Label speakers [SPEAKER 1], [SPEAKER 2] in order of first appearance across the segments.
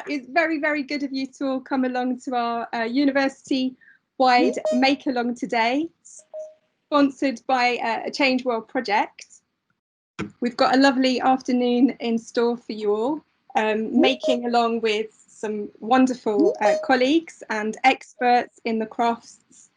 [SPEAKER 1] it's very, very good of you to all come along to our university-wide Make Along today, sponsored by a Change World project. We've got a lovely afternoon in store for you all, making along with some wonderful colleagues and experts in the crafts,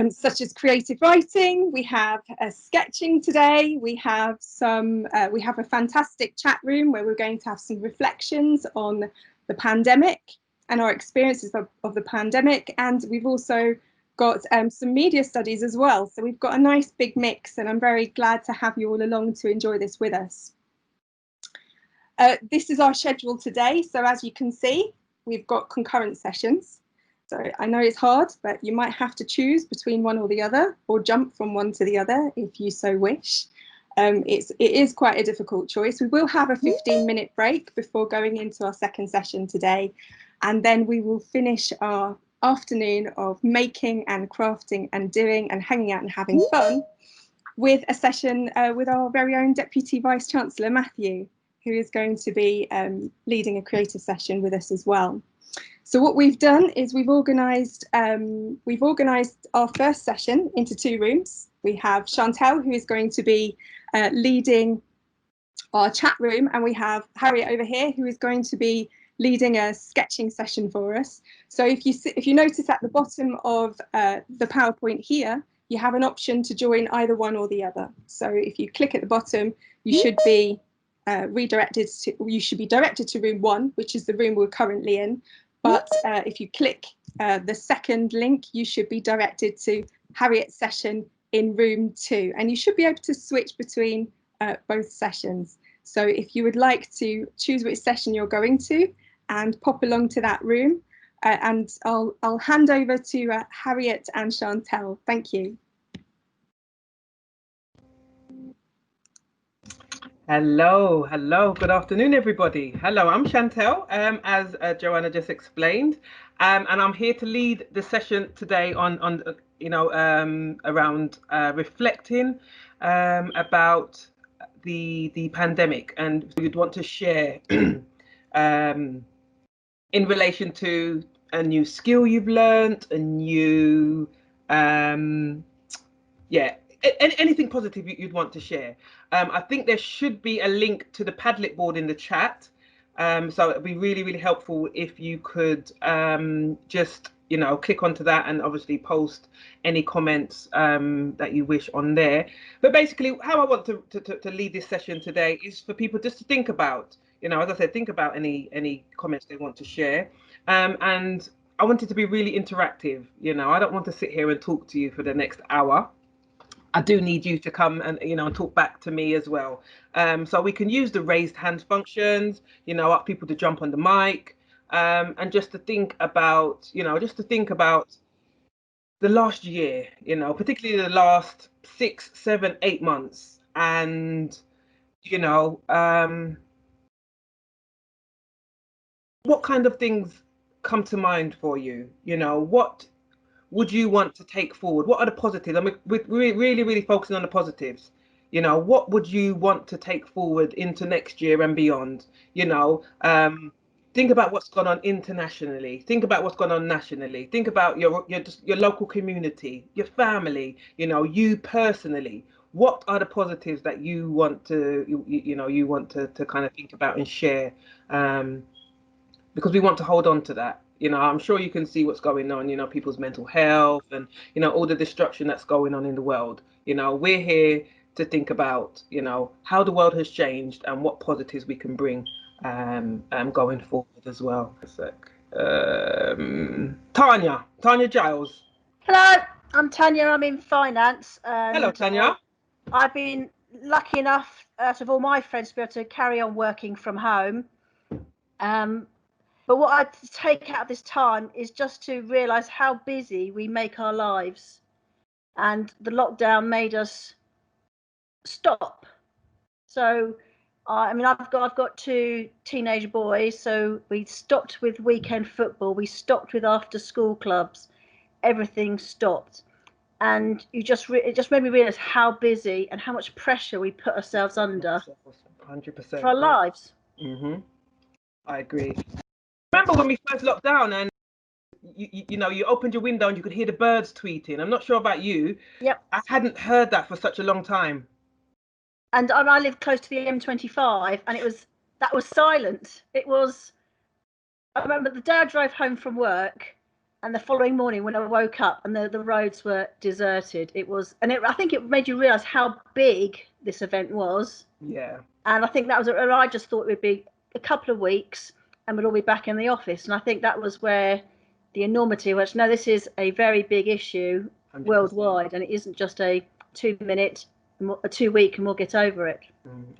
[SPEAKER 1] such as creative writing. We have sketching today. We have a fantastic chat room where we're going to have some reflections on the pandemic and our experiences of the pandemic. And we've also got some media studies as well. So we've got a nice big mix, and I'm very glad to have you all along to enjoy this with us. This is our schedule today. So as you can see, we've got concurrent sessions. So I know it's hard, but you might have to choose between one or the other, or jump from one to the other if you so wish. It is quite a difficult choice. We will have a 15-minute break before going into our second session today, and then we will finish our afternoon of making and crafting and doing and hanging out and having fun with a session with our very own Deputy Vice-Chancellor Matthew, who is going to be leading a creative session with us as well. So what we've done is we've organised our first session into two rooms. We have Shantel, who is going to be leading our chat room, and we have Harriet over here, who is going to be leading a sketching session for us. So if you notice at the bottom of the PowerPoint here, you have an option to join either one or the other. So if you click at the bottom, you should be directed to room 1, which is the room we're currently in. But if you click the second link, you should be directed to Harriet's session in room 2, and you should be able to switch between both sessions. So if you would like to choose which session you're going to and pop along to that room, and I'll hand over to Harriet and Shantel. Thank you.
[SPEAKER 2] Hello, good afternoon, everybody. Hello, I'm Shantel, as Joanna just explained, and I'm here to lead the session today on around reflecting about the pandemic, and we'd want to share in relation to a new skill you've learned, a new anything positive you'd want to share. I think there should be a link to the Padlet board in the chat, so it'd be really, really helpful if you could just click onto that and obviously post any comments that you wish on there. But basically, how I want to lead this session today is for people just to think about, as I said, think about any comments they want to share, and I want it to be really interactive. I don't want to sit here and talk to you for the next hour. I do need you to come and talk back to me as well. So we can use the raised hand functions, ask people to jump on the mic, and just to think about, the last year, particularly the last 6, 7, 8 months, and what kind of things come to mind for you? What would you want to take forward? What are the positives? I mean, we're really, really focusing on the positives. What would you want to take forward into next year and beyond? Think about what's gone on internationally. Think about what's gone on nationally. Think about your local community, your family. You personally. What are the positives that you want to to kind of think about and share? Because we want to hold on to that. I'm sure you can see what's going on, people's mental health and, all the destruction that's going on in the world. We're here to think about, how the world has changed and what positives we can bring going forward as well. A sec. Tanya Giles.
[SPEAKER 3] Hello, I'm Tanya. I'm in finance.
[SPEAKER 2] Hello, Tanya.
[SPEAKER 3] I've been lucky enough, out of all my friends, to be able to carry on working from home. But what I take out of this time is just to realise how busy we make our lives, and the lockdown made us stop. So, I've got 2 teenage boys, so we stopped with weekend football, we stopped with after-school clubs, everything stopped, and it just made me realise how busy and how much pressure we put ourselves under
[SPEAKER 2] 100%
[SPEAKER 3] for our lives.
[SPEAKER 2] I agree. Remember when we first locked down and you know, you opened your window and you could hear the birds tweeting. I'm not sure about you.
[SPEAKER 3] Yep.
[SPEAKER 2] I hadn't heard that for such a long time.
[SPEAKER 3] And I live close to the M25, and that was silent. It was. I remember the day I drove home from work, and the following morning when I woke up and the roads were deserted. It was, and I think it made you realise how big this event was.
[SPEAKER 2] Yeah.
[SPEAKER 3] And I think that was, and I just thought it would be a couple of weeks and we'd all be back in the office. And I think that was where the enormity was. No, this is a very big issue
[SPEAKER 2] 100%.
[SPEAKER 3] Worldwide, and it isn't just a 2 minute, a 2 week, and we'll get over it.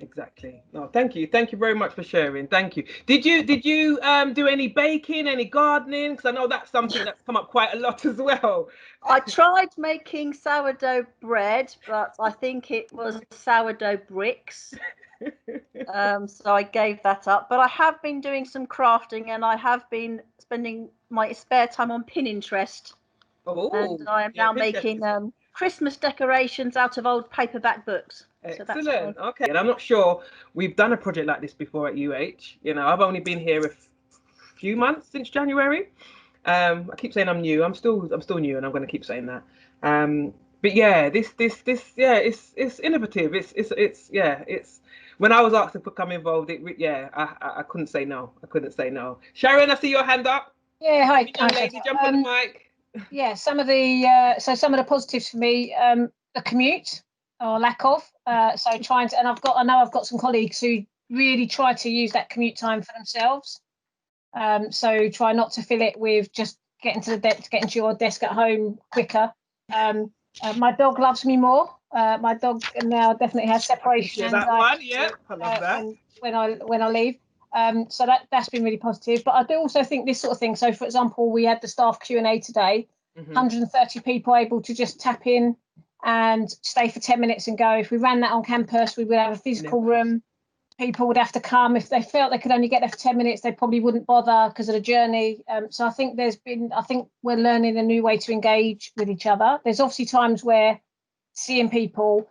[SPEAKER 2] Exactly. No, thank you very much for sharing. Thank you. Did you do any baking, any gardening? Because I know that's something that's come up quite a lot as well.
[SPEAKER 3] I tried making sourdough bread, but I think it was sourdough bricks. So I gave that up. But I have been doing some crafting, and I have been spending my spare time on Pinterest.
[SPEAKER 2] Oh,
[SPEAKER 3] and I am now making Christmas decorations out of old paperback books.
[SPEAKER 2] Excellent. So okay. And I'm not sure we've done a project like this before at UH. You know, I've only been here a few months, since January. I keep saying I'm new. I'm still new, and I'm going to keep saying that. But yeah, this it's innovative. It's when I was asked to become involved, I couldn't say no. Sharon, I see your hand up.
[SPEAKER 4] Yeah, hi.
[SPEAKER 2] Young lady, jump on the mic.
[SPEAKER 4] Yeah, some of the positives for me, the commute or lack of. So trying to, and I know I've got some colleagues who really try to use that commute time for themselves. So try not to fill it with just getting to your desk at home quicker. My dog loves me more. My dog now definitely has separation anxiety.
[SPEAKER 2] Yeah, I love that.
[SPEAKER 4] When I leave. So that's been really positive. But I do also think this sort of thing. So, for example, we had the staff Q&A today. 130 people able to just tap in and stay for 10 minutes and go. If we ran that on campus, we would have a physical room. People would have to come. If they felt they could only get there for 10 minutes, they probably wouldn't bother because of the journey. So I think we're learning a new way to engage with each other. There's obviously times where seeing people,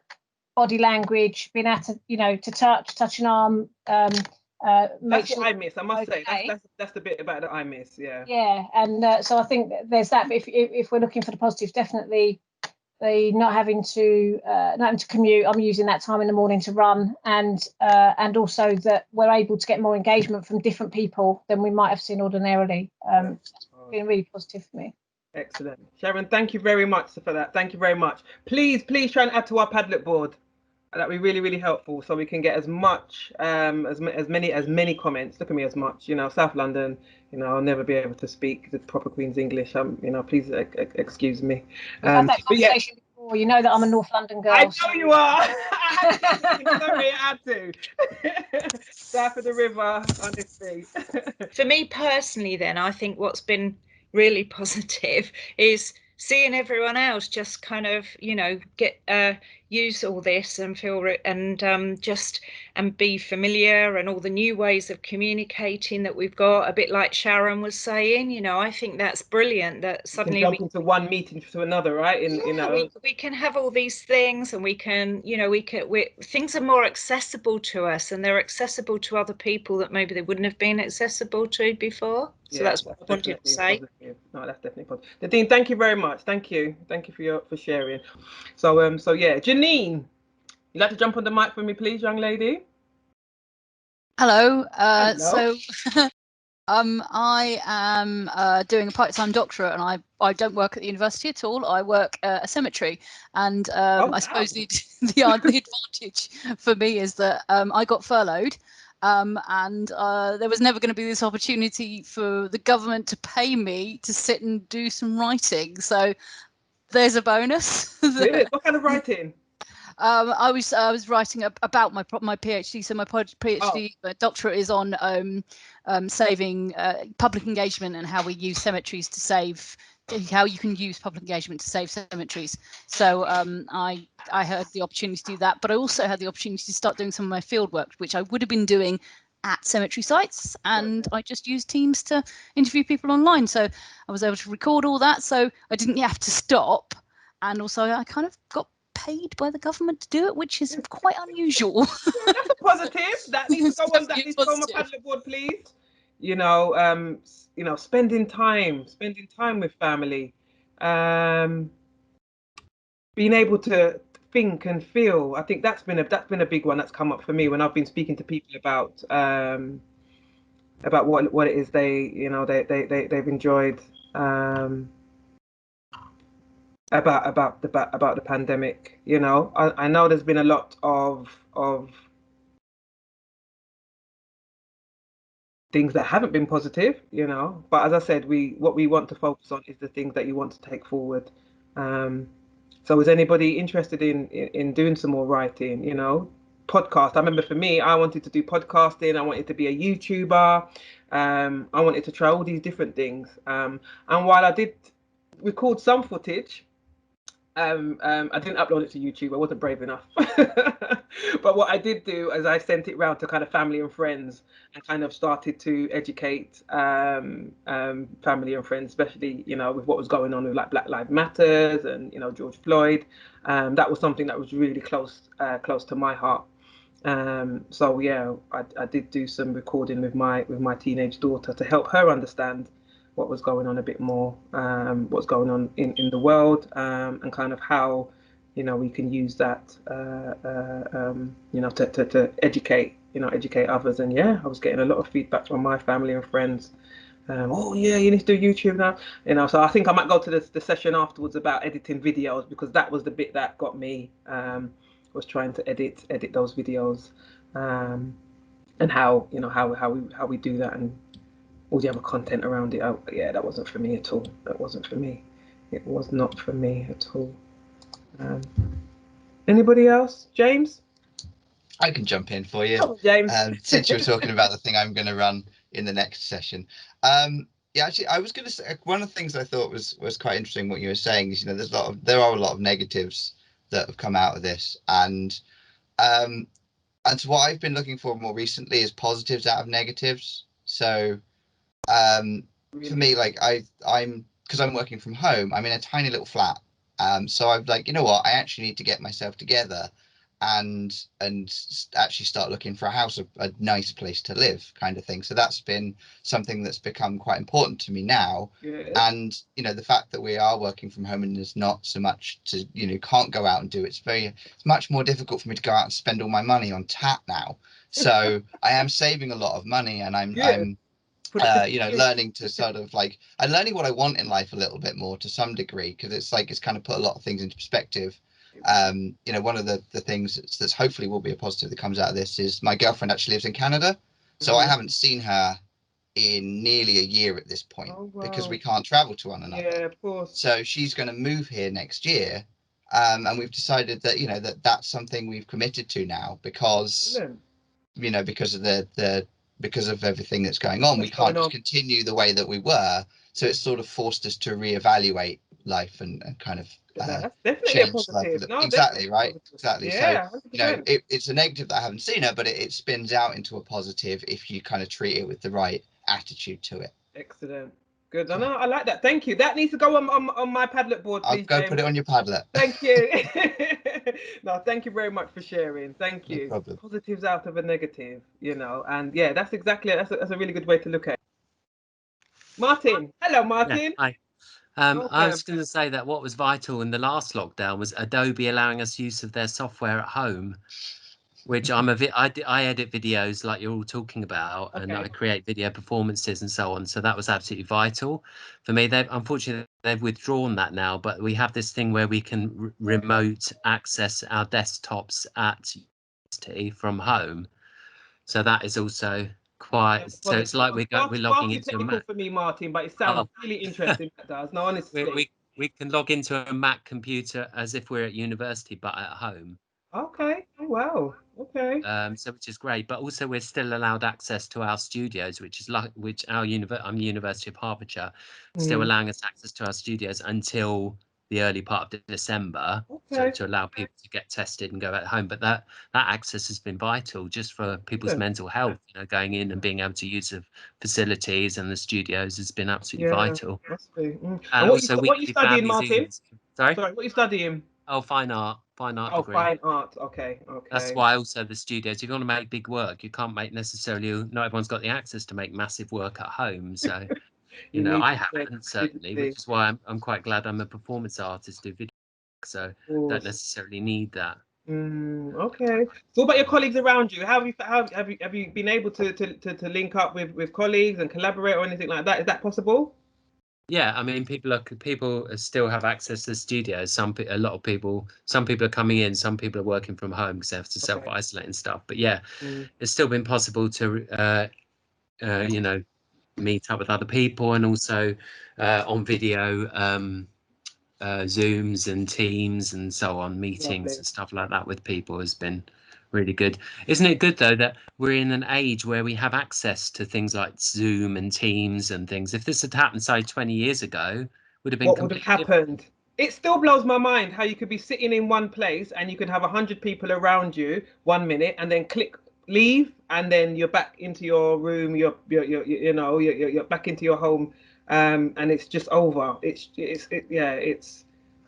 [SPEAKER 4] body language, being able to touch an arm.
[SPEAKER 2] That's what I miss. I must say that's the bit about that I miss. Yeah.
[SPEAKER 4] And so I think there's that. But if we're looking for the positives, definitely the not having to commute. I'm using that time in the morning to run, and also that we're able to get more engagement from different people than we might have seen ordinarily. It's been really positive for me.
[SPEAKER 2] Excellent. Sharon, thank you very much for that. Thank you very much. Please try and add to our Padlet board. That'd be really, really helpful, so we can get as much, as many comments. Look at me, as much. South London. I'll never be able to speak the proper Queen's English. Please excuse me.
[SPEAKER 4] We've had that conversation before. You know that I'm a North London girl.
[SPEAKER 2] I know you are. I had to. South of the river, honestly.
[SPEAKER 5] For me personally, then, I think what's been really positive is seeing everyone else just kind of get use all this and feel and be familiar, and all the new ways of communicating that we've got, a bit like Sharon was saying. I think that's brilliant that suddenly
[SPEAKER 2] we can jump into one meeting to another, right?
[SPEAKER 5] We can have all these things, and we can things are more accessible to us, and they're accessible to other people that maybe they wouldn't have been accessible to before. So that's what I wanted to say.
[SPEAKER 2] Positive. No, that's definitely positive. Nadine, thank you very much. Thank you for sharing. So yeah, Janine, you'd like to jump on the mic for me, please, young lady?
[SPEAKER 6] Hello. So I am doing a part-time doctorate, and I don't work at the university at all. I work at a cemetery, and I suppose the advantage for me is that I got furloughed. And there was never going to be this opportunity for the government to pay me to sit and do some writing. So there's a bonus.
[SPEAKER 2] Really? What kind of writing?
[SPEAKER 6] I was writing about my PhD. So my PhD doctorate is on saving public engagement, and how we use cemeteries to save. How you can use public engagement to save cemeteries. So I had the opportunity to do that, but I also had the opportunity to start doing some of my field work, which I would have been doing at cemetery sites, and I just used Teams to interview people online. So I was able to record all that, so I didn't have to stop, and also I kind of got paid by the government to do it, which is quite unusual.
[SPEAKER 2] That's a positive. That needs to go on my Padlet board, please. you know, spending time with family, being able to think and feel. I think that's been a big one that's come up for me when I've been speaking to people about what it is they've enjoyed about the pandemic. You know, I know there's been a lot of things that haven't been positive, you know, but as I said, what we want to focus on is the things that you want to take forward. So is anybody interested in doing some more writing, you know? Podcast. I remember for me, I wanted to do podcasting. I wanted to be a YouTuber. I wanted to try all these different things. And while I did record some footage, I didn't upload it to YouTube. I wasn't brave enough. But what I did do is I sent it round to kind of family and friends and kind of started to educate family and friends, especially, you know, with what was going on with like Black Lives Matters and, you know, George Floyd. That was something that was really close to my heart. So yeah, I did do some recording with my teenage daughter to help her understand what was going on a bit more, what's going on in the world, and kind of how, you know, we can use that, you know, to educate others. And yeah, I was getting a lot of feedback from my family and friends. Oh yeah, you need to do YouTube now, you know. So I think I might go to the session afterwards about editing videos, because that was the bit that got me. Was trying to edit those videos, and how, you know, how we do that, and all the other content around it. Yeah, that wasn't for me at all. That wasn't for me. It was not for me at all. Anybody else? James?
[SPEAKER 7] I can jump in for you.
[SPEAKER 2] Oh, James.
[SPEAKER 7] Since you were talking about the thing I'm going to run in the next session. Yeah, actually, I was going to say, one of the things I thought was quite interesting what you were saying is, you know, there are a lot of negatives that have come out of this, and so what I've been looking for more recently is positives out of negatives. So for me, like I'm because I'm working from home, I'm in a tiny little flat. So I'm like, you know what, I actually need to get myself together and actually start looking for a house, a nice place to live, kind of thing. So that's been something that's become quite important to me now.
[SPEAKER 2] Good.
[SPEAKER 7] And you know, the fact that we are working from home and there's not so much to, you know, can't go out and do, it's much more difficult for me to go out and spend all my money on tap now. So I am saving a lot of money, and I'm you know, learning to sort of like, and learning what I want in life a little bit more to some degree, because it's like, it's kind of put a lot of things into perspective. You know, one of the things that's hopefully will be a positive that comes out of this is my girlfriend actually lives in Canada. So I haven't seen her in nearly a year at this point.
[SPEAKER 2] Oh, wow.
[SPEAKER 7] Because we can't travel to one another.
[SPEAKER 2] Yeah, of course.
[SPEAKER 7] So she's going to move here next year. And we've decided that, you know, that's something we've committed to now, because,
[SPEAKER 2] Excellent.
[SPEAKER 7] you know, because of because of everything that's going on, we can't just continue the way that we were. So it's sort of forced us to reevaluate life and kind of
[SPEAKER 2] that's definitely
[SPEAKER 7] change
[SPEAKER 2] a positive.
[SPEAKER 7] life.
[SPEAKER 2] No,
[SPEAKER 7] exactly, right? Exactly.
[SPEAKER 2] Yeah,
[SPEAKER 7] so, you know, it's a negative that I haven't seen her, but it spins out into a positive if you kind of treat it with the right attitude to it.
[SPEAKER 2] Excellent. Good. No, I like that. Thank you. That needs to go on my Padlet board, please.
[SPEAKER 7] I'll go
[SPEAKER 2] James.
[SPEAKER 7] put it on your Padlet.
[SPEAKER 2] Thank you. No, thank you very much for sharing. Thank you.
[SPEAKER 7] No problem.
[SPEAKER 2] Positives out of a negative, you know, and yeah, that's exactly, that's a really good way to look at it. Martin. Hello, Martin.
[SPEAKER 8] Yeah, hi. I was going to say that what was vital in the last lockdown was Adobe allowing us use of their software at home, which I edit videos like you're all talking about, and I create video performances and so on. So that was absolutely vital for me. Unfortunately, they've withdrawn that now, but we have this thing where we can remote access our desktops at university from home. So that is also quite. So it's like we're logging into a Mac.
[SPEAKER 2] For me, Martin, but it sounds really interesting. That does. No, honestly,
[SPEAKER 8] we can log into a Mac computer as if we're at university, but at home.
[SPEAKER 2] Okay. Oh, wow. Okay.
[SPEAKER 8] So which is great, but also we're still allowed access to our studios, which is like I'm University of Hertfordshire, still allowing us access to our studios until the early part of December, to allow people to get tested and go at home. But that access has been vital just for people's mental health. You know, going in and being able to use the facilities and the studios has been absolutely vital.
[SPEAKER 2] Must be.
[SPEAKER 8] And
[SPEAKER 2] what are you studying, Martin?
[SPEAKER 8] Sorry,
[SPEAKER 2] what are you studying?
[SPEAKER 8] Oh, fine art. fine art
[SPEAKER 2] Oh,
[SPEAKER 8] degree.
[SPEAKER 2] fine art. Okay.
[SPEAKER 8] That's why also the studios, if you want to make big work, you can't make necessarily, not everyone's got the access to make massive work at home. So, you know, I haven't certainly, which is why I'm quite glad I'm a performance artist, do video, so don't necessarily need that.
[SPEAKER 2] Okay. So what about your colleagues around you? How have you been able to link up with colleagues and collaborate or anything like that? Is that possible?
[SPEAKER 8] Yeah, I mean, people still have access to the studios. Some people are coming in, some people are working from home because they have to self-isolate and stuff. But yeah, it's still been possible to you know, meet up with other people, and also on video, Zooms and Teams and so on, meetings and stuff like that with people has been really good. Isn't it good though that we're in an age where we have access to things like Zoom and Teams and things? If this had happened, say 20 years ago, would have been
[SPEAKER 2] what would have happened? It still blows my mind how you could be sitting in one place and you could have 100 people around you 1 minute and then click leave and then you're back into your room, you're back into your home, and it's just over.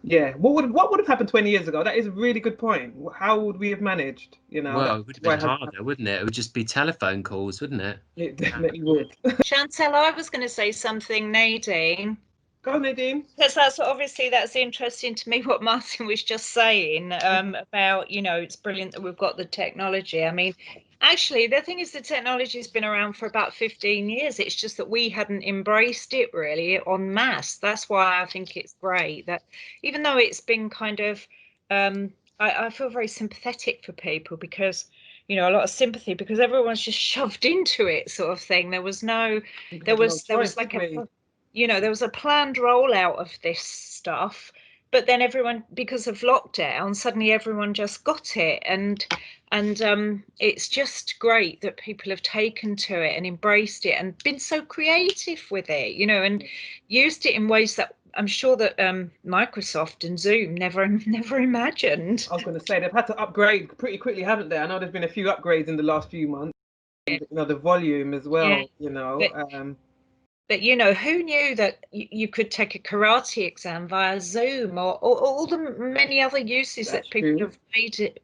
[SPEAKER 2] What would have happened 20 years ago? That is a really good point. How would we have managed? You know,
[SPEAKER 8] well, it would have been harder, wouldn't it? It would just be telephone calls, wouldn't it?
[SPEAKER 2] It definitely would.
[SPEAKER 5] Chantel, I was going to say something, Nadine.
[SPEAKER 2] Go on, Nadine.
[SPEAKER 5] Because that's interesting to me what Martin was just saying about, you know, it's brilliant that we've got the technology. I mean, actually, the thing is, the technology has been around for about 15 years. It's just that we hadn't embraced it really en masse. That's why I think it's great that even though it's been kind of, I feel very sympathetic for people because, you know, a lot of sympathy because everyone's just shoved into it sort of thing. There was like a, you know, there was a planned rollout of this stuff, but then everyone, because of lockdown, suddenly everyone just got it, and it's just great that people have taken to it and embraced it and been so creative with it, you know, and used it in ways that I'm sure that Microsoft and Zoom never imagined.
[SPEAKER 2] I was going to say they've had to upgrade pretty quickly, haven't they? I know there's been a few upgrades in the last few months. You know, the volume as well. Yeah. You know.
[SPEAKER 5] But you know, who knew that you could take a karate exam via Zoom or all the many other uses that people have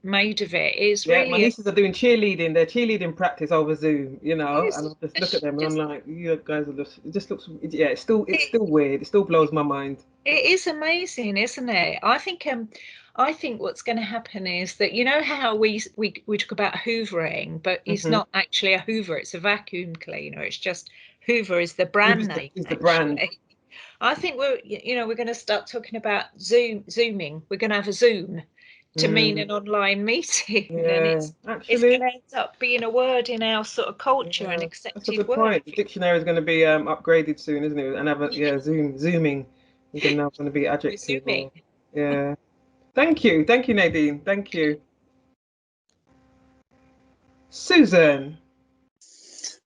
[SPEAKER 5] made of it? Is really.
[SPEAKER 2] My nieces are doing cheerleading. Their cheerleading practice over Zoom. You know, and I just look at them and I'm like, you guys are just. It just looks. Yeah, it's still weird. It still blows my mind.
[SPEAKER 5] It is amazing, isn't it? I think what's going to happen is that, you know how we talk about hoovering, but it's not actually a hoover, it's a vacuum cleaner. It's just Hoover is the brand name.
[SPEAKER 2] Is the brand.
[SPEAKER 5] I think we're going to start talking about zooming. We're going to have a Zoom to mean an online meeting, and it's going to end up being a word in our sort of culture and accepted
[SPEAKER 2] that's a good
[SPEAKER 5] word.
[SPEAKER 2] point. The dictionary is going to be upgraded soon, isn't it? And have zooming. Is now going to be adjective. Yeah. Thank you, Nadine. Thank you, Susan.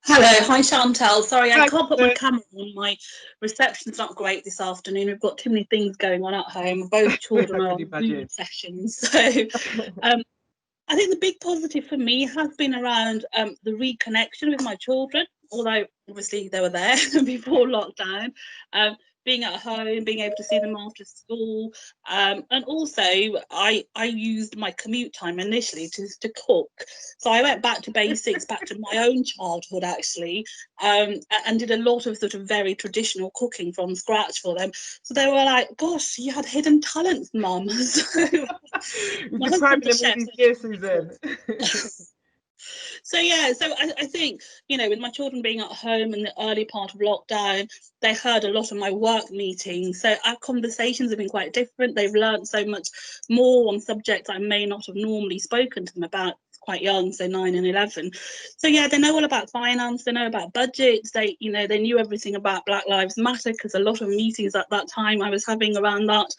[SPEAKER 9] Hello, hi Chantel. Sorry, I can't put my camera on. My reception's not great this afternoon. We've got too many things going on at home. Both children are on Zoom sessions. So I think the big positive for me has been around the reconnection with my children, although obviously they were there before lockdown. Being at home, being able to see them after school, and also I used my commute time initially to cook. So I went back to basics, back to my own childhood actually, and did a lot of sort of very traditional cooking from scratch for them. So they were like, "Gosh, you had hidden talents, Mum." So,
[SPEAKER 2] you're depriving them of these years, Susan.
[SPEAKER 9] So yeah, so I think, you know, with my children being at home in the early part of lockdown, they heard a lot of my work meetings. So our conversations have been quite different. They've learned so much more on subjects I may not have normally spoken to them about. Quite young, so 9 and 11. So yeah, they know all about finance, they know about budgets, they knew everything about Black Lives Matter because a lot of meetings at that time I was having around that.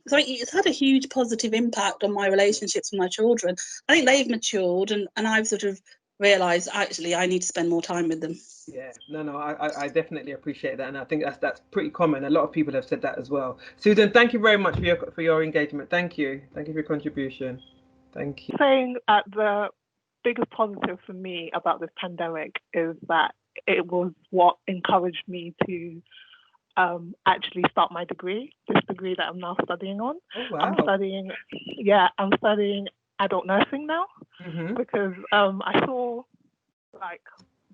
[SPEAKER 9] So it's had a huge positive impact on my relationships with my children. I think they've matured and I've sort of realised actually I need to spend more time with them.
[SPEAKER 2] Yeah, no, I definitely appreciate that, and I think that's pretty common. A lot of people have said that as well. Susan, thank you very much for your engagement. Thank you for your contribution. Thank you.
[SPEAKER 10] Saying the biggest positive for me about this pandemic is that it was what encouraged me to actually start my degree, this degree that I'm now studying on.
[SPEAKER 2] Oh, wow.
[SPEAKER 10] I'm studying adult nursing now, because I saw like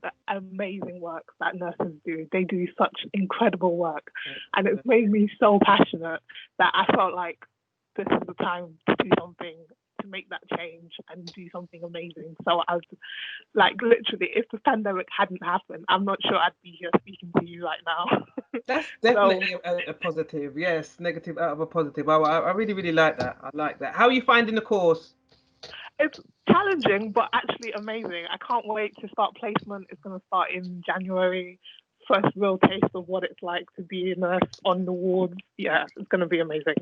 [SPEAKER 10] the amazing work that nurses do. They do such incredible work, and it's made me so passionate that I felt like this is the time to do something, to make that change and do something amazing. So I was like, literally, if the pandemic hadn't happened, I'm not sure I'd be here speaking to you right now.
[SPEAKER 2] That's definitely a positive. Yes, negative out of a positive. I really, really like that. I like that. How are you finding the course?
[SPEAKER 10] It's challenging, but actually amazing. I can't wait to start placement. It's going to start in January. First real taste of what it's like to be a nurse on the wards. Yeah, it's going to be amazing.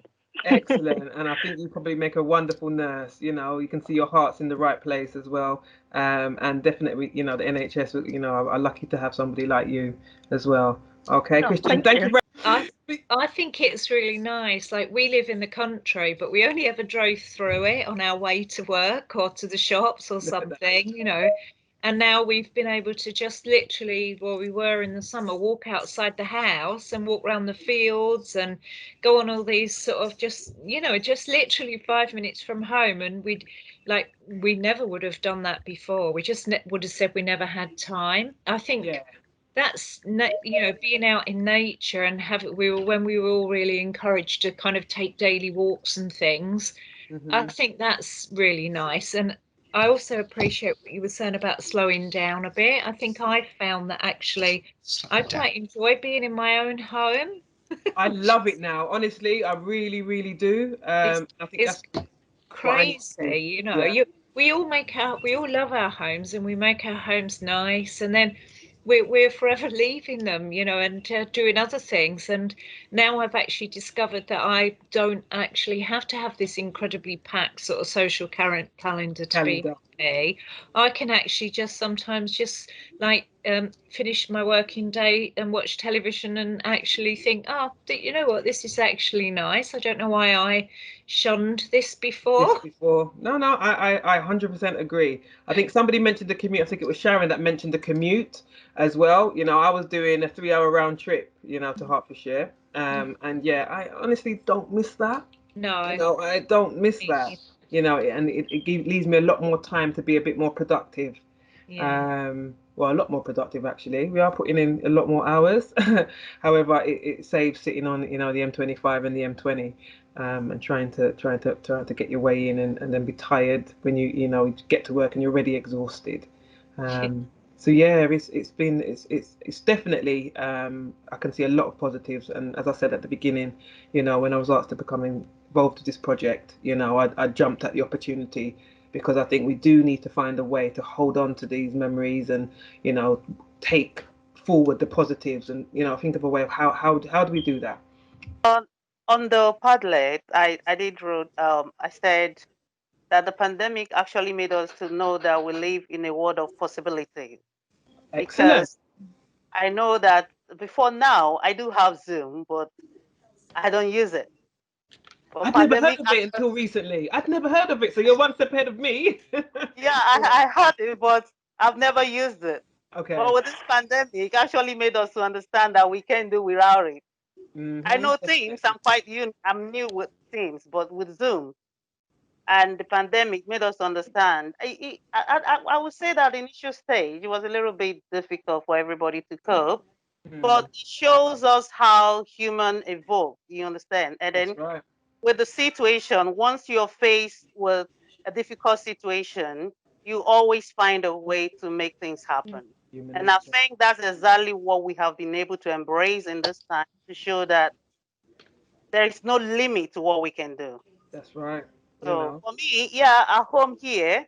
[SPEAKER 2] Excellent. And I think you probably make a wonderful nurse. You know, you can see your heart's in the right place as well. And definitely, you know, the NHS, you know, are lucky to have somebody like you as well. Okay, Christian, thank you very much.
[SPEAKER 5] I think it's really nice. Like, we live in the country, but we only ever drove through it on our way to work or to the shops or something, you know. And now we've been able to just literally, well, we were in the summer, walk outside the house and walk around the fields and go on all these sort of just, you know, just literally 5 minutes from home. And we never would have done that before. We just would have said we never had time. I think that's, you know, being out in nature and when we were all really encouraged to kind of take daily walks and things. I think that's really nice. And I also appreciate what you were saying about slowing down a bit. I think I found that actually I quite enjoy being in my own home.
[SPEAKER 2] I love it now. Honestly, I really, really do. I think that's
[SPEAKER 5] crazy, you know. We all love our homes and we make our homes nice, and then we're forever leaving them, you know, and doing other things. And now I've actually discovered that I don't actually have to have this incredibly packed sort of social calendar to be me. I can actually just sometimes just like finish my working day and watch television and actually think, oh, you know what, this is actually nice. I don't know why I shunned this before.
[SPEAKER 2] No, I 100% agree. I think somebody mentioned the commute. I think it was Sharon that mentioned the commute as well. You know, I was doing a 3-hour round trip, you know, to Hertfordshire. And yeah, I honestly don't miss that.
[SPEAKER 5] No,
[SPEAKER 2] you know, I don't miss that. You know, and it leaves me a lot more time to be a bit more productive. Well, a lot more productive actually. We are putting in a lot more hours. However, it saves sitting on, you know, the M25 and the M20, and trying to get your way in and then be tired when you know get to work and you're already exhausted. So yeah, it's definitely I can see a lot of positives. And as I said at the beginning, you know, when I was asked to become involved with this project, you know, I jumped at the opportunity, because I think we do need to find a way to hold on to these memories and, you know, take forward the positives and, you know, think of a way of how do we do that?
[SPEAKER 11] On the Padlet, I did wrote, I said that the pandemic actually made us to know that we live in a world of possibility.
[SPEAKER 2] Excellent.
[SPEAKER 11] Because I know that before now, I do have Zoom, but I don't use it.
[SPEAKER 2] I've never heard of it until recently. I've never heard of it, so you're one step ahead of me.
[SPEAKER 11] Yeah, I heard it, but I've never used it.
[SPEAKER 2] Okay.
[SPEAKER 11] But with this pandemic, it actually made us to understand that we can do without it. I know Teams, I'm new with Teams, but with Zoom and the pandemic made us understand. I would say that initial stage, it was a little bit difficult for everybody to cope, but it shows us how human evolve, you understand? And then with the situation, once you're faced with a difficult situation, you always find a way to make things happen. And I think that's exactly what we have been able to embrace in this time, to show that there is no limit to what we can do.
[SPEAKER 2] That's right.
[SPEAKER 11] So for me, yeah, at home here,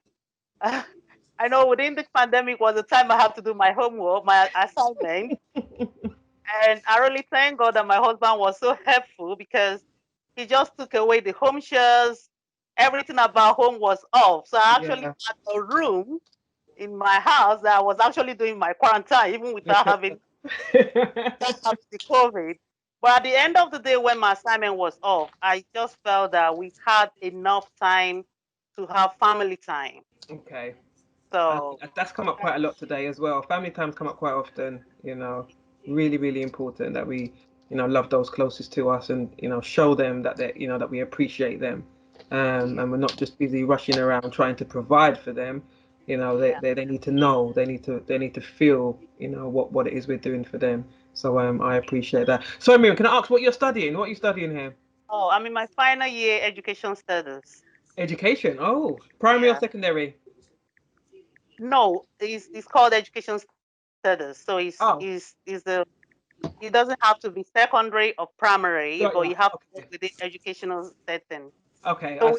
[SPEAKER 11] I know within the pandemic was the time I have to do my homework, my assignment. And I really thank God that my husband was so helpful, because he just took away the home shares. Everything about home was off. So I actually had a room in my house that I was actually doing my quarantine, even without having the COVID. But at the end of the day, when my assignment was off, I just felt that we had enough time to have family time.
[SPEAKER 2] Okay.
[SPEAKER 11] So
[SPEAKER 2] that's come up quite a lot today as well. Family time's come up quite often, you know. Really, really important that we love those closest to us, and show them that they that we appreciate them, and we're not just busy rushing around trying to provide for them. They need to know, they need to feel what it is we're doing for them. So I appreciate that. So Miriam, can I ask what you're studying? What are you studying here?
[SPEAKER 11] Oh, I'm in my final year education studies.
[SPEAKER 2] Education. Oh, primary or secondary?
[SPEAKER 11] No, it's called education studies. So it doesn't have to be secondary or primary, but you have to work within educational setting.
[SPEAKER 2] Okay.
[SPEAKER 11] So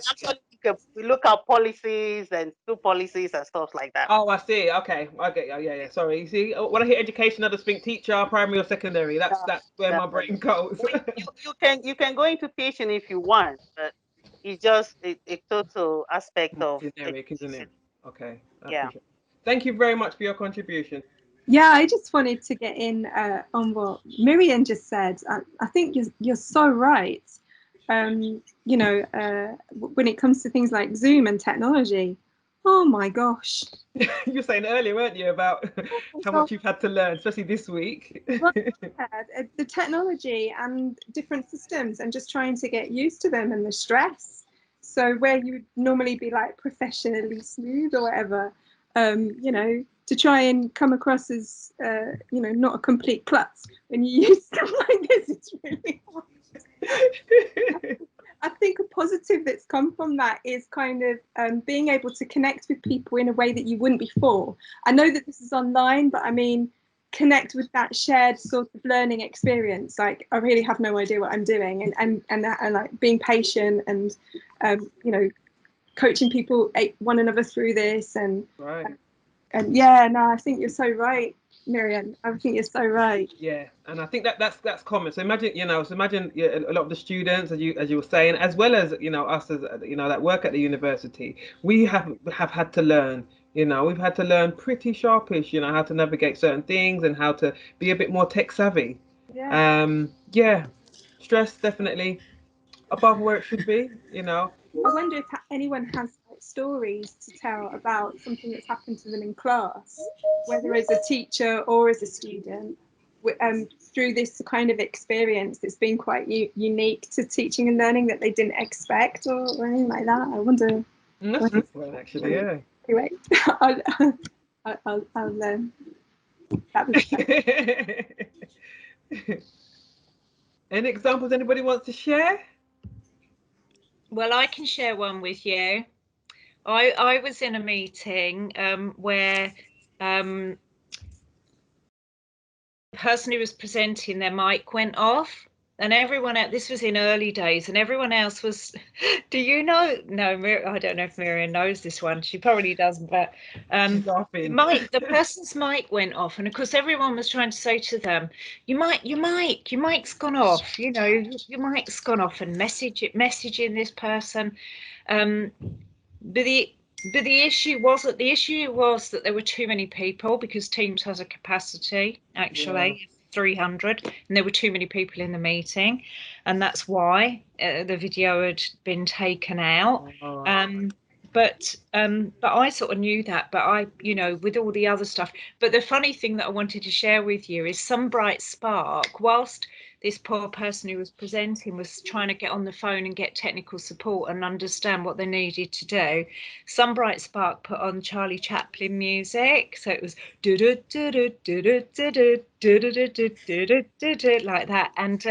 [SPEAKER 11] we look at policies and do policies and stuff like that.
[SPEAKER 2] Oh, I see. Okay. Yeah. Sorry. You see, when I hear education, I just think teacher, primary or secondary. That's where my brain goes.
[SPEAKER 11] you can go into teaching if you want, but it's just a total aspect of
[SPEAKER 2] generic, isn't it? Okay.
[SPEAKER 11] Yeah.
[SPEAKER 2] Thank you very much for your contribution.
[SPEAKER 1] Yeah, I just wanted to get in on what Miriam just said. I think you're so right. When it comes to things like Zoom and technology, oh my gosh.
[SPEAKER 2] You were saying earlier, weren't you, about how much you've had to learn, especially this week?
[SPEAKER 1] Well, the technology and different systems, and just trying to get used to them, and the stress. So where you would normally be like professionally smooth or whatever, to try and come across as not a complete klutz when you use stuff like this, it's really hard. I think a positive that's come from that is kind of being able to connect with people in a way that you wouldn't before. I know that this is online, but I mean, connect with that shared sort of learning experience. Like, I really have no idea what I'm doing, and like being patient and coaching people, one another through this, and
[SPEAKER 2] right.
[SPEAKER 1] I think you're so right, Miriam. I think you're so right.
[SPEAKER 2] Yeah, and I think that's common. So imagine, a lot of the students, as you were saying, as well as us as that work at the university, we have had to learn. We've had to learn pretty sharpish. How to navigate certain things and how to be a bit more tech savvy.
[SPEAKER 1] Yeah.
[SPEAKER 2] Stress definitely above where it should be.
[SPEAKER 1] I wonder if anyone has stories to tell about something that's happened to them in class, whether as a teacher or as a student, through this kind of experience that's been quite unique to teaching and learning that they didn't expect, or anything like that. I wonder.
[SPEAKER 2] That's a good point, actually. Yeah.
[SPEAKER 1] Anyway, I'll learn. That was
[SPEAKER 2] Any examples anybody wants to share?
[SPEAKER 5] Well, I can share one with you. I was in a meeting where the person who was presenting, their mic went off, and everyone else, this was in early days, and everyone else was, do you know? No, I don't know if Miriam knows this one. She probably doesn't, but the person's mic went off, and of course everyone was trying to say to them, your mic's gone off, your mic's gone off, and messaging this person. But the issue was that there were too many people, because Teams has a capacity actually 300, and there were too many people in the meeting, and that's why the video had been taken out. But I sort of knew that, but I, with all the other stuff. But the funny thing that I wanted to share with you is some bright spark, whilst this poor person who was presenting was trying to get on the phone and get technical support and understand what they needed to do, some bright spark put on Charlie Chaplin music. So it was like that. And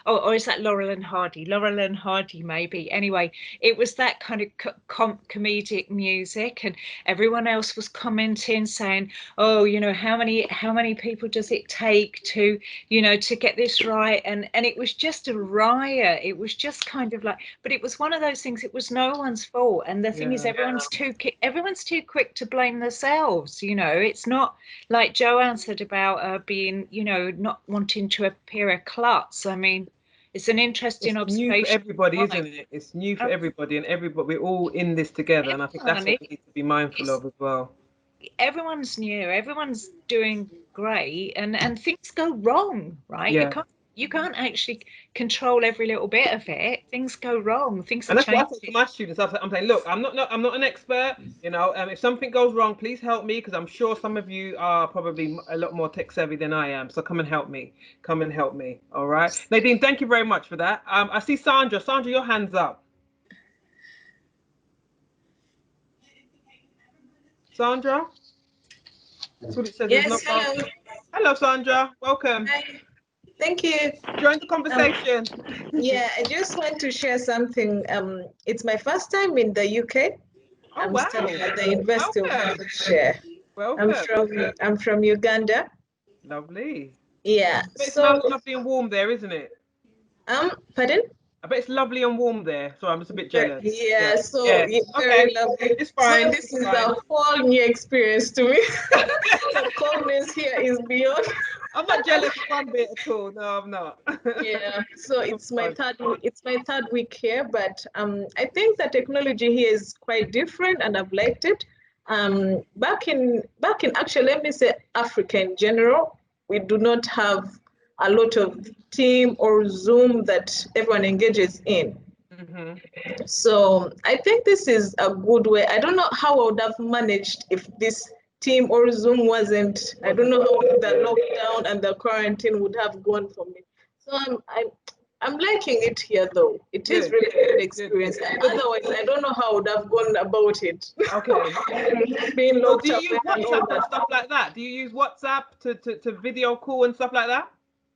[SPEAKER 5] or is that Laurel and Hardy maybe? Anyway, it was that kind of comedic music, and everyone else was commenting saying, oh, how many people does it take to get this right? And it was just a riot. It was just kind of like, but it was one of those things, it was no one's fault. And the thing is, everyone's too quick to blame themselves. It's not like Joanne said about being, not wanting to appear a klutz. I mean, it's an interesting observation.
[SPEAKER 2] It's new for everybody, isn't it? It's new for everybody, and we're all in this together. And I think that's what we need to be mindful of as well. Everyone's
[SPEAKER 5] new, everyone's doing great, and things go wrong, right? you can't actually control every little bit of it. Things go wrong. Things are changing.
[SPEAKER 2] And that's what I say to my students. I'm saying, look, I'm not an expert. You know, if something goes wrong, please help me, because I'm sure some of you are probably a lot more tech savvy than I am. So come and help me. Come and help me. All right, Nadine, thank you very much for that. I see Sandra. Sandra, your hand's up. Sandra. That's what it says.
[SPEAKER 12] Yes, hello.
[SPEAKER 2] Hello, Sandra. Welcome.
[SPEAKER 12] Hi. Thank you.
[SPEAKER 2] Join the conversation.
[SPEAKER 12] Yeah, I just want to share something. It's my first time in the UK.
[SPEAKER 2] Oh,
[SPEAKER 12] I'm
[SPEAKER 2] wow.
[SPEAKER 12] studying at the University of Hertfordshire.
[SPEAKER 2] Welcome.
[SPEAKER 12] I'm from Uganda.
[SPEAKER 2] Lovely.
[SPEAKER 12] Yeah.
[SPEAKER 2] It's lovely and warm there, isn't it?
[SPEAKER 12] Pardon?
[SPEAKER 2] I bet it's lovely and warm there, so I'm just a bit jealous.
[SPEAKER 12] Yeah, so
[SPEAKER 2] yeah.
[SPEAKER 12] very lovely.
[SPEAKER 2] It's fine.
[SPEAKER 12] So this is a whole new experience to me. The coldness here is beyond.
[SPEAKER 2] I'm not jealous one bit at all. No, I'm not.
[SPEAKER 12] Yeah, so it's my third week here, but I think the technology here is quite different, and I've liked it. Back in actually, let me say Africa in general, we do not have a lot of team or Zoom that everyone engages in. Mm-hmm. So I think this is a good way. I don't know how I would have managed if this team or Zoom wasn't. I don't know how the lockdown and the quarantine would have gone for me. So I'm liking it here, though. It is really a good experience. And otherwise, I don't know how I would have gone about it.
[SPEAKER 2] Okay.
[SPEAKER 12] Being locked
[SPEAKER 2] do you
[SPEAKER 12] up
[SPEAKER 2] use WhatsApp and stuff like that? Do you use WhatsApp to video call and stuff like that?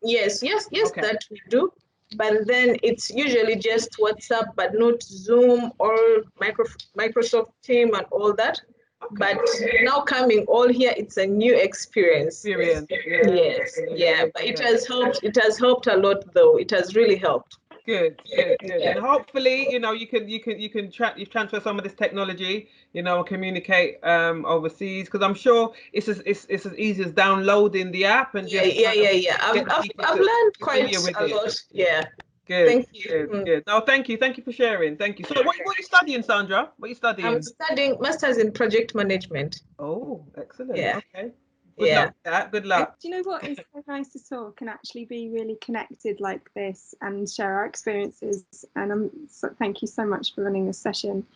[SPEAKER 12] Yes, okay. That we do. But then it's usually just WhatsApp, but not Zoom or Microsoft Team and all that. Okay. But now coming all here, it's a new experience. Yes, but it has helped. It has helped a lot, though. It has really helped.
[SPEAKER 2] Good. And hopefully, you know, you can transfer some of this technology, you know, and communicate overseas, because I'm sure it's as easy as downloading the app and just
[SPEAKER 12] I've learned quite a lot. Yeah.
[SPEAKER 2] Good.
[SPEAKER 12] Thank you.
[SPEAKER 2] Good. No, thank you for sharing. Thank you. So, what are you studying, Sandra? What are you studying?
[SPEAKER 12] I'm studying Masters in Project Management.
[SPEAKER 2] Oh, excellent.
[SPEAKER 12] Yeah.
[SPEAKER 2] Okay. Good luck with that. Good luck.
[SPEAKER 1] Do you know what? It's so nice to talk and actually be really connected like this and share our experiences. And thank you so much for running this session.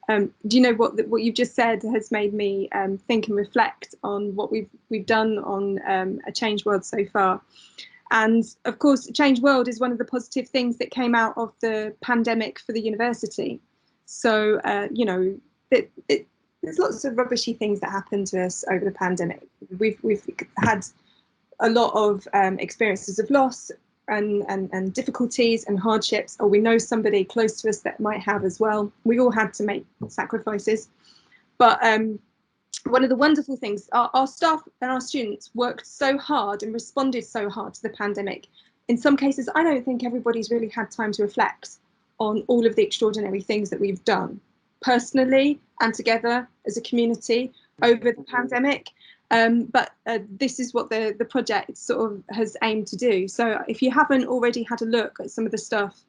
[SPEAKER 1] Do you know what you've just said has made me think and reflect on what we've done on A Changed World so far. And of course, Changed World is one of the positive things that came out of the pandemic for the university. So, you know, there's lots of rubbishy things that happened to us over the pandemic. We've had a lot of experiences of loss and difficulties and hardships, or we know somebody close to us that might have as well. We all had to make sacrifices. But one of the wonderful things, our staff and our students worked so hard and responded so hard to the pandemic. In some cases, I don't think everybody's really had time to reflect on all of the extraordinary things that we've done personally and together as a community over the pandemic. But this is what the project sort of has aimed to do. So if you haven't already had a look at some of the stuff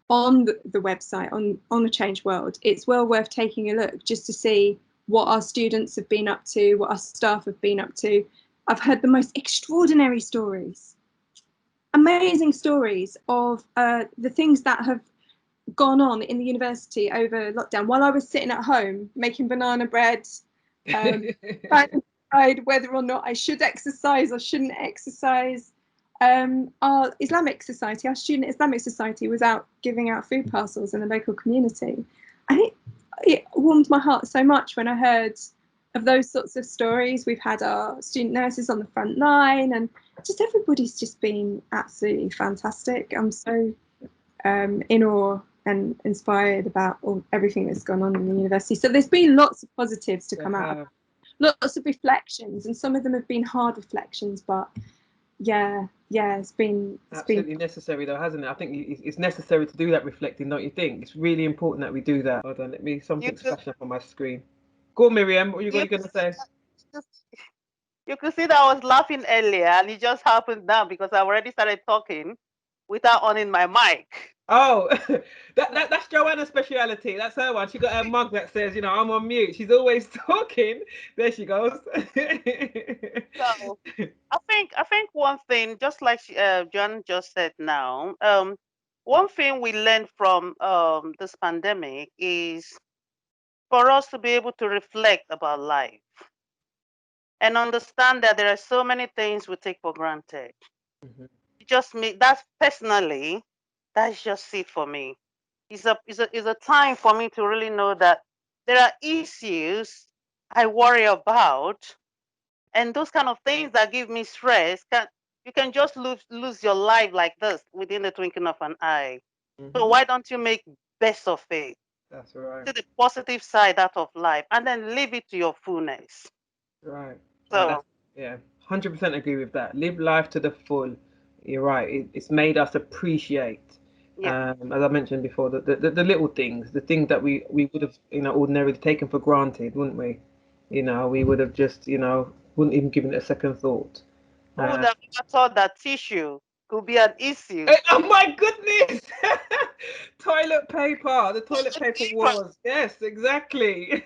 [SPEAKER 1] on the website, on the Changed World, it's well worth taking a look just to see what our students have been up to, what our staff have been up to. I've heard the most extraordinary stories, amazing stories of the things that have gone on in the university over lockdown while I was sitting at home making banana bread, trying to decide whether or not I should exercise or shouldn't exercise. Our Islamic society, our student Islamic society, was out giving out food parcels in the local community. And it warmed my heart so much when I heard of those sorts of stories. We've had our student nurses on the front line, and just everybody's just been absolutely fantastic. I'm so in awe and inspired about everything that's gone on in the university. So there's been lots of positives to come out of it. Lots of reflections, and some of them have been hard reflections, but it's been
[SPEAKER 2] absolutely necessary, though, hasn't it? I think it's necessary to do that reflecting, don't you think? It's really important that we do that. Hold on, something's flashing up on my screen. Go on, Miriam, what are you going to say?
[SPEAKER 11] You could see that I was laughing earlier, and it just happened now because I already started talking without on my mic.
[SPEAKER 2] Oh, that's Joanna's speciality. That's her one. She got her mug that says, you know, I'm on mute. She's always talking. There she goes.
[SPEAKER 11] So I think one thing, just like John just said now, one thing we learned from this pandemic is for us to be able to reflect about life and understand that there are so many things we take for granted. Just me, that's personally, that's just it for me. It's a time for me to really know that there are issues I worry about, and those kind of things that give me stress. You can just lose your life like this within the twinkling of an eye. So why don't you make best of it?
[SPEAKER 2] That's right.
[SPEAKER 11] To the positive side out of life, and then live it to your fullness.
[SPEAKER 2] Right.
[SPEAKER 11] So
[SPEAKER 2] yeah, 100% agree with that. Live life to the full. You're right. It's made us appreciate, as I mentioned before, the little things, the things that we would have, you know, ordinarily taken for granted, wouldn't we? You know, we would have just, you know, wouldn't even given it a second thought.
[SPEAKER 11] Who would have ever thought that tissue could be an issue?
[SPEAKER 2] Oh my goodness! Toilet paper. The toilet paper wars. Yes, exactly.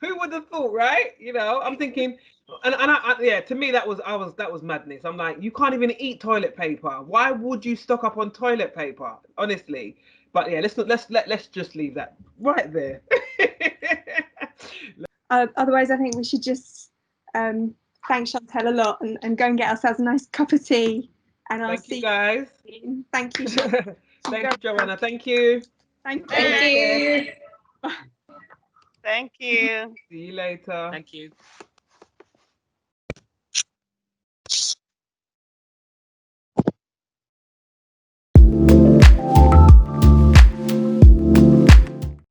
[SPEAKER 2] Who would have thought, right? You know, I'm thinking, and yeah, to me that was madness. I'm like, you can't even eat toilet paper. Why would you stock up on toilet paper? Honestly. But yeah, let's just leave that right there.
[SPEAKER 1] Otherwise, I think we should just thank Shantel a lot and go and get ourselves a nice cup of tea. And I'll see
[SPEAKER 2] you guys.
[SPEAKER 1] Thank you.
[SPEAKER 2] Thank you, Joanna. Thank you.
[SPEAKER 1] Thank
[SPEAKER 11] you. Thank you.
[SPEAKER 2] See you later.
[SPEAKER 8] Thank you.